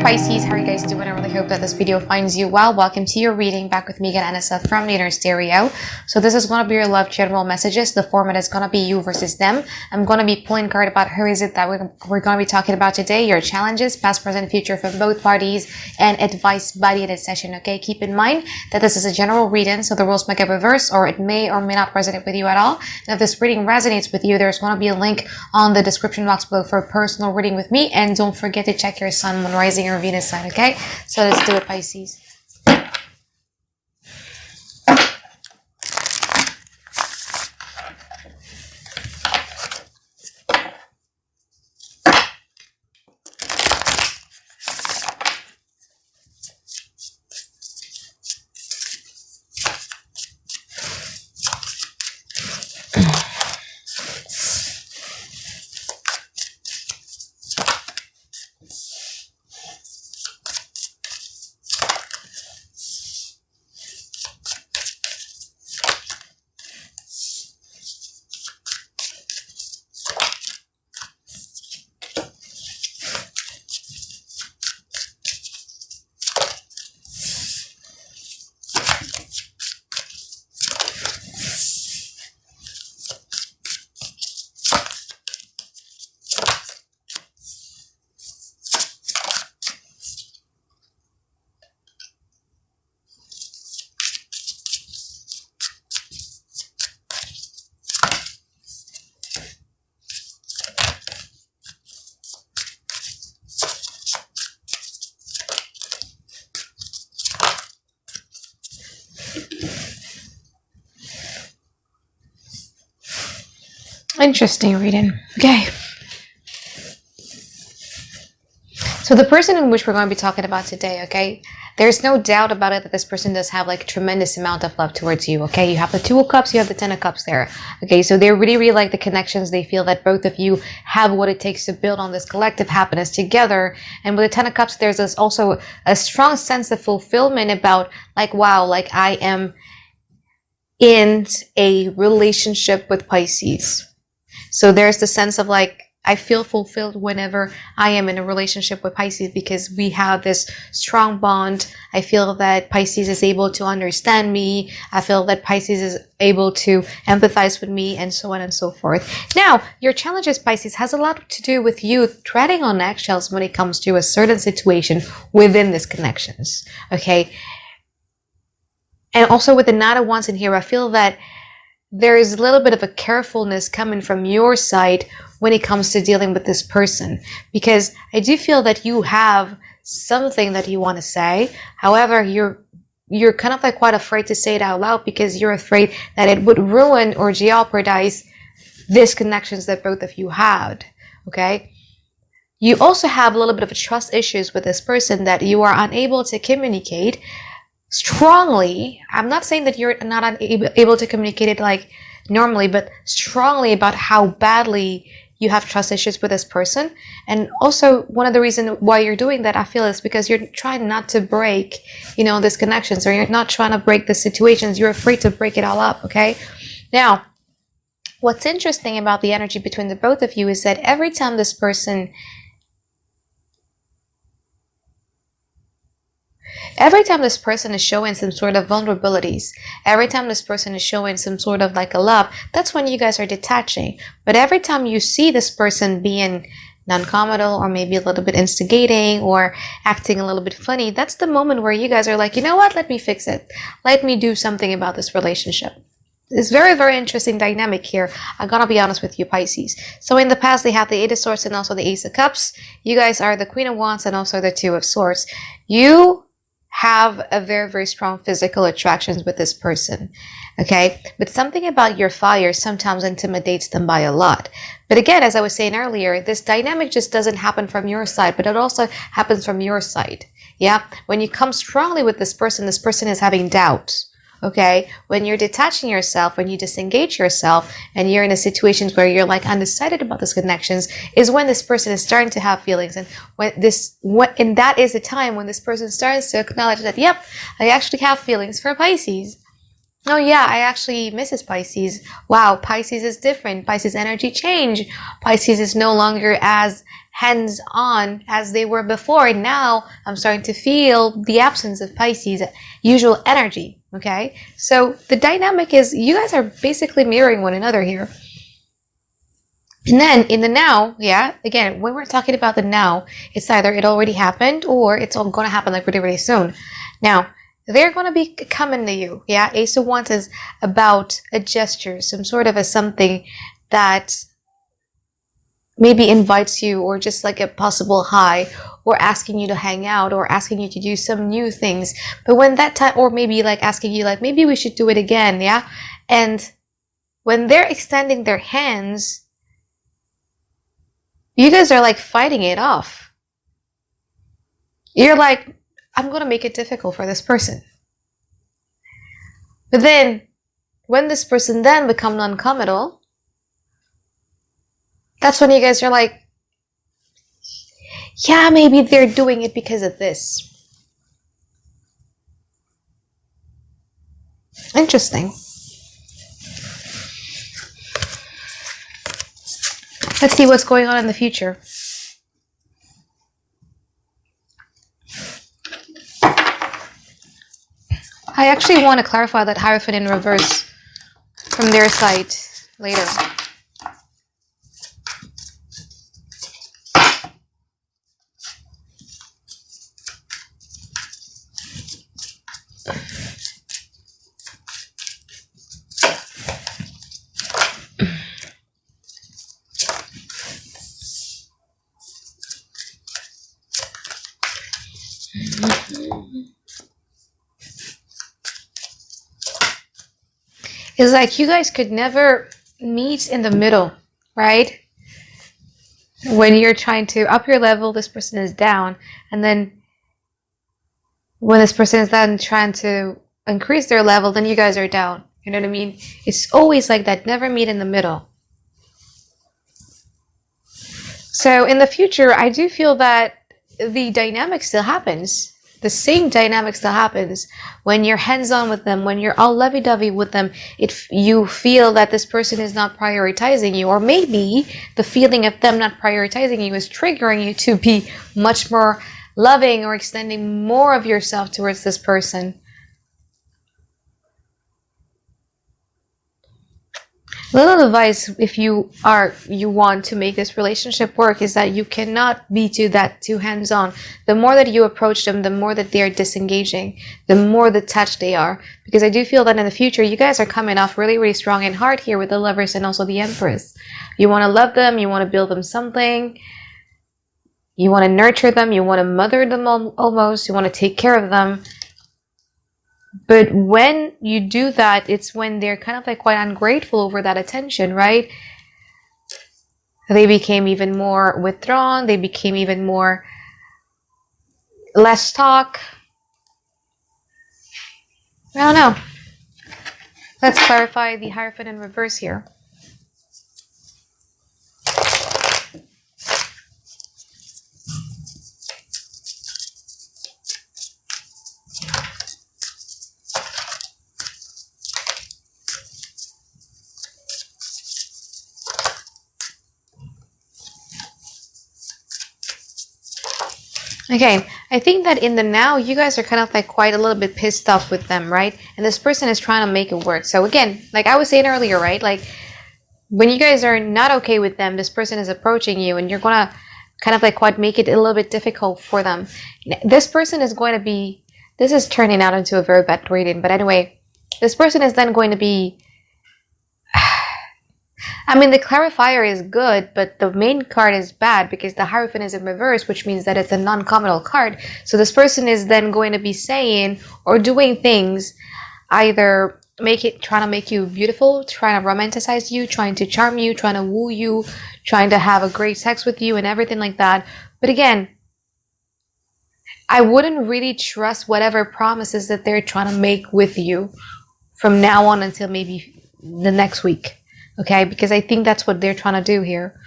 there, Pisces. How are you guys doing? I really hope that this video finds you well. Welcome to your reading. Back with me again, Anisa from the Inner Stereo. So this is going to be your love general messages. The format is going to be you versus them. I'm going to be pulling a card about who is it that we're going to be talking about today, your challenges, past, present, future from both parties, and advice by the end of the session. Okay, keep in mind that this is a general reading, so the rules might get reversed, or it may or may not resonate with you at all. And if this reading resonates with you, there's going to be a link on the description box below for a personal reading with me. And don't forget to check your sun, moon, rising, or Venus sign. Okay, so let's do it, Pisces. Interesting reading. Okay. So the person in which we're going to be talking about today, okay, there's no doubt about it that this person does have like a tremendous amount of love towards you, okay? You have the Two of Cups, you have the Ten of Cups there, okay? So they really, really like the connections. They feel that both of you have what it takes to build on this collective happiness together. And with the Ten of Cups, there's this also a strong sense of fulfillment about like, wow, like I am in a relationship with Pisces. So there's the sense of like, I feel fulfilled whenever I am in a relationship with Pisces because we have this strong bond. I feel that Pisces is able to understand me. I feel that Pisces is able to empathize with me, and so on and so forth. Now, your challenges, Pisces, has a lot to do with you treading on eggshells when it comes to a certain situation within these connections, okay? And also with the Knight of Wands in here, I feel that there is a little bit of a carefulness coming from your side when it comes to dealing with this person, because I do feel that you have something that you want to say. However, you're kind of like quite afraid to say it out loud because you're afraid that it would ruin or jeopardize these connections that both of you had, okay? You also have a little bit of a trust issues with this person that you are unable to communicate strongly. I'm not saying that you're not able to communicate it like normally, but strongly about how badly you have trust issues with this person. And also one of the reasons why you're doing that, I feel, is because you're trying not to break, you know, these connections, or you're not trying to break the situations. You're afraid to break it all up, okay? Now, what's interesting about the energy between the both of you is that every time this person is showing some sort of vulnerabilities, every time this person is showing some sort of like a love, that's when you guys are detaching. But every time you see this person being non-committal or maybe a little bit instigating or acting a little bit funny, that's the moment where you guys are like, you know what, let me fix it. Let me do something about this relationship. It's very, very interesting dynamic here. I'm gonna be honest with you, Pisces. So in the past, they had the Eight of Swords and also the Ace of Cups. You guys are the Queen of Wands and also the Two of Swords. You have a very, very strong physical attractions with this person, okay? But something about your fire sometimes intimidates them by a lot. But again, as I was saying earlier, this dynamic just doesn't happen from your side, but it also happens from your side, yeah? When you come strongly with this person is having doubts. Okay, when you're detaching yourself, when you disengage yourself, and you're in a situation where you're like undecided about these connections, is when this person is starting to have feelings, and and that is the time when this person starts to acknowledge that, yep, I actually have feelings for Pisces. Oh yeah, I actually misses Pisces. Wow, Pisces is different. Pisces energy change. Pisces is no longer as hands-on as they were before. And now I'm starting to feel the absence of Pisces usual energy. Okay, so the dynamic is you guys are basically mirroring one another here. And then in the now, yeah, again, when we're talking about the now, it's either it already happened or it's all going to happen like really, really soon. Now, they're going to be coming to you. Yeah. Ace of Wands is about a gesture, some sort of a something that maybe invites you or just like a possible hi or asking you to hang out or asking you to do some new things. But when that time, or maybe like asking you like, maybe we should do it again. Yeah. And when they're extending their hands, you guys are like fighting it off. You're like, I'm going to make it difficult for this person. But then, when this person then becomes non-committal, that's when you guys are like, yeah, maybe they're doing it because of this. Interesting. Let's see what's going on in the future. I actually want to clarify that Hierophant in reverse from their side later. It's like you guys could never meet in the middle, right? When you're trying to up your level, this person is down. And then when this person is then trying to increase their level, then you guys are down. You know what I mean? It's always like that. Never meet in the middle. So in the future, I do feel that the dynamic still happens. The same dynamic still happens when you're hands-on with them, when you're all lovey-dovey with them. You feel that this person is not prioritizing you, or maybe the feeling of them not prioritizing you is triggering you to be much more loving or extending more of yourself towards this person. Little advice if you want to make this relationship work is that you cannot be too hands-on. The more that you approach them, the more that they are disengaging, the more detached they are. Because I do feel that in the future, you guys are coming off really, really strong and hard here with the Lovers and also the Empress. You want to love them, you want to build them something, you want to nurture them, you want to mother them almost, you want to take care of them. But when you do that, it's when they're kind of like quite ungrateful over that attention, right? They became even more withdrawn. They became even more less talk. I don't know. Let's clarify the Hierophant in reverse here. Okay, I think that in the now, you guys are kind of like quite a little bit pissed off with them, right? And this person is trying to make it work. So again, like I was saying earlier, right? Like when you guys are not okay with them, this person is approaching you and you're going to kind of like quite make it a little bit difficult for them. This person is going to be, this is turning out into a very bad reading. But anyway, this person is then going to be, I mean, the clarifier is good, but the main card is bad because the Hierophant is in reverse, which means that it's a non-committal card. So this person is then going to be saying or doing things, either trying to make you beautiful, trying to romanticize you, trying to charm you, trying to woo you, trying to have a great sex with you and everything like that. But again, I wouldn't really trust whatever promises that they're trying to make with you from now on until maybe the next week. Okay, because I think that's what they're trying to do here.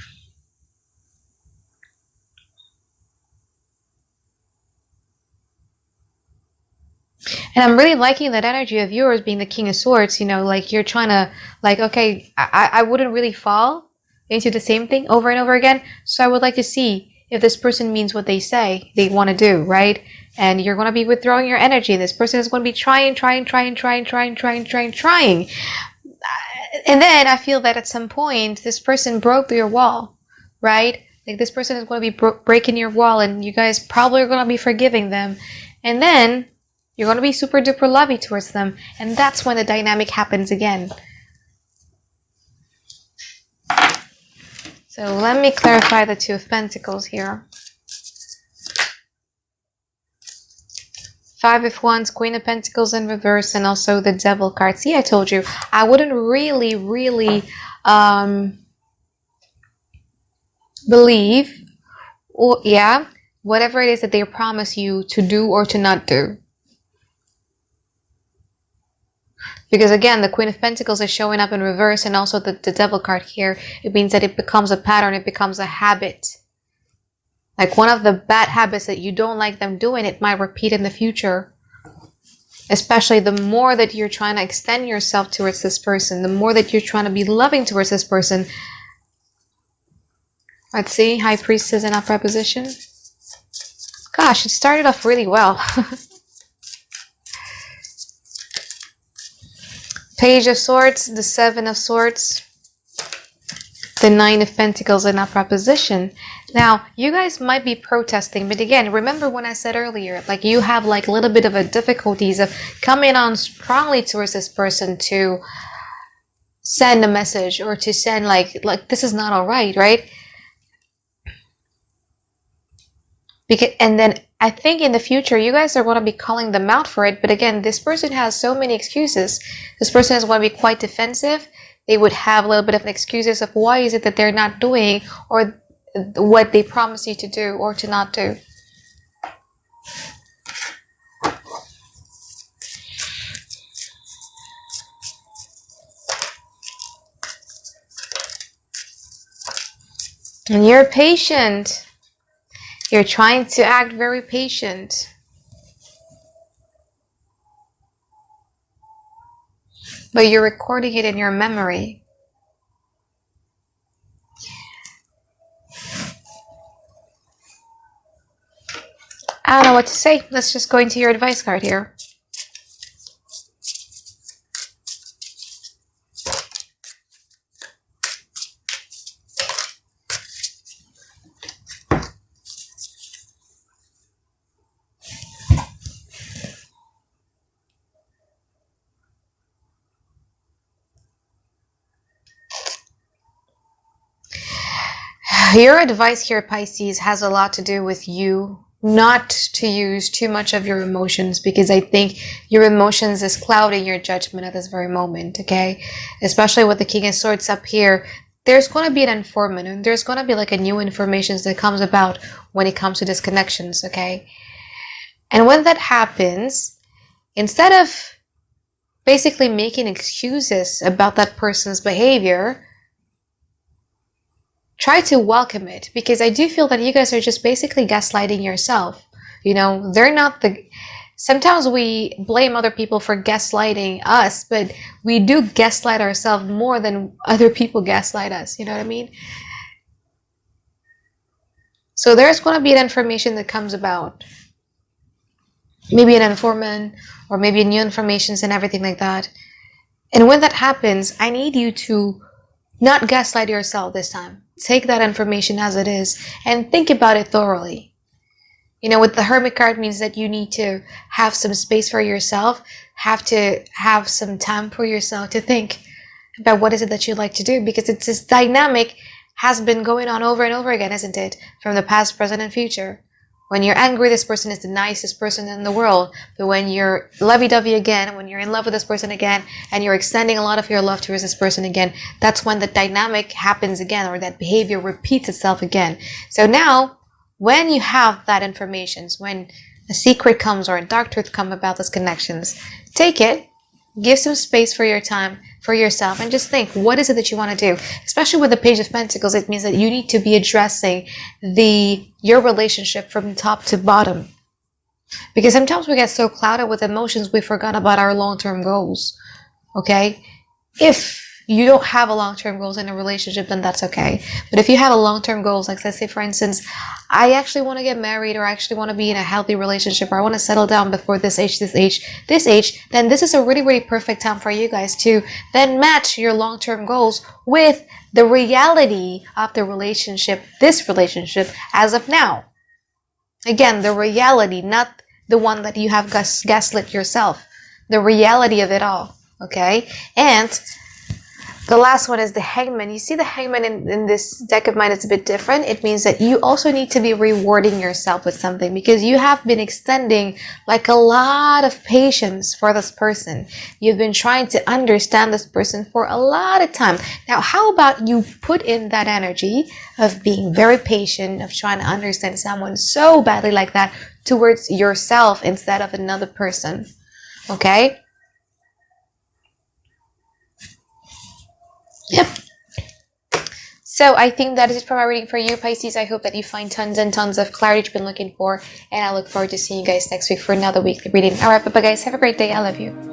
And I'm really liking that energy of yours being the King of Swords, you know, like you're trying to, like, okay, I wouldn't really fall into the same thing over and over again. So I would like to see if this person means what they say they want to do, right? And you're going to be withdrawing your energy. This person is going to be trying. And then I feel that at some point, this person broke your wall, right? Like this person is going to be breaking your wall, and you guys probably are going to be forgiving them. And then you're going to be super duper lovey towards them. And that's when the dynamic happens again. So let me clarify the Two of Pentacles here. Five of Wands, Queen of Pentacles in reverse, and also the Devil card. See, I told you, I wouldn't really believe, or yeah, whatever it is that they promise you to do or to not do. Because again, the Queen of Pentacles is showing up in reverse, and also the Devil card here. It means that it becomes a pattern, it becomes a habit. Like one of the bad habits that you don't like them doing, it might repeat in the future. Especially the more that you're trying to extend yourself towards this person, the more that you're trying to be loving towards this person. Let's see, High Priestess in upright position. Gosh, it started off really well. Page of Swords, the Seven of Swords, the Nine of Pentacles in upright position. Now, you guys might be protesting, but again, remember when I said earlier, like you have like a little bit of a difficulties of coming on strongly towards this person to send a message or to send like this is not all right, right? And then I think in the future, you guys are going to be calling them out for it. But again, this person has so many excuses. This person is going to be quite defensive. They would have a little bit of excuses of why is it that they're not doing or what they promise you to do or to not do. And you're patient. You're trying to act very patient. But you're recording it in your memory. I don't know what to say. Let's just go into your advice card here. Your advice here, Pisces, has a lot to do with you not to use too much of your emotions, because I think your emotions is clouding your judgment at this very moment, okay? Especially with the King of Swords up here, there's going to be an informant, and there's going to be like a new information that comes about when it comes to disconnections, okay? And when that happens, instead of basically making excuses about that person's behavior, try to welcome it, because I do feel that you guys are just basically gaslighting yourself. You know, they're not the... Sometimes we blame other people for gaslighting us, but we do gaslight ourselves more than other people gaslight us. You know what I mean? So there's going to be an information that comes about. Maybe an informant, or maybe new informations and everything like that. And when that happens, I need you to not gaslight yourself this time. Take that information as it is and think about it thoroughly. You know, with the Hermit card means that you need to have some space for yourself, have to have some time for yourself to think about what is it that you'd like to do, because it's this dynamic has been going on over and over again, isn't it? From the past, present, and future. When you're angry, this person is the nicest person in the world. But when you're lovey-dovey again, when you're in love with this person again, and you're extending a lot of your love towards this person again, that's when the dynamic happens again, or that behavior repeats itself again. So now, when you have that information, when a secret comes or a dark truth comes about those connections, take it, give some space for your time, for yourself, and just think, what is it that you want to do? Especially with the Page of Pentacles, it means that you need to be addressing your relationship from top to bottom. Because sometimes we get so clouded with emotions, we forgot about our long-term goals. Okay? If you don't have a long-term goals in a relationship, then that's okay. But if you have a long-term goals, like let's say for instance, I actually want to get married, or I actually want to be in a healthy relationship, or I want to settle down before this age, then this is a really, really perfect time for you guys to then match your long-term goals with the reality of the relationship, this relationship as of now. Again, the reality, not the one that you have gaslit yourself. The reality of it all. Okay? And the last one is the Hangman. You see the Hangman in this deck of mine, it's a bit different. It means that you also need to be rewarding yourself with something, because you have been extending like a lot of patience for this person. You've been trying to understand this person for a lot of time. Now, how about you put in that energy of being very patient, of trying to understand someone so badly like that towards yourself instead of another person. Okay? Yep. So I think that is it for my reading for you, Pisces. I hope that you find tons and tons of clarity you've been looking for. And I look forward to seeing you guys next week for another weekly reading. Alright, bye-bye guys. Have a great day. I love you.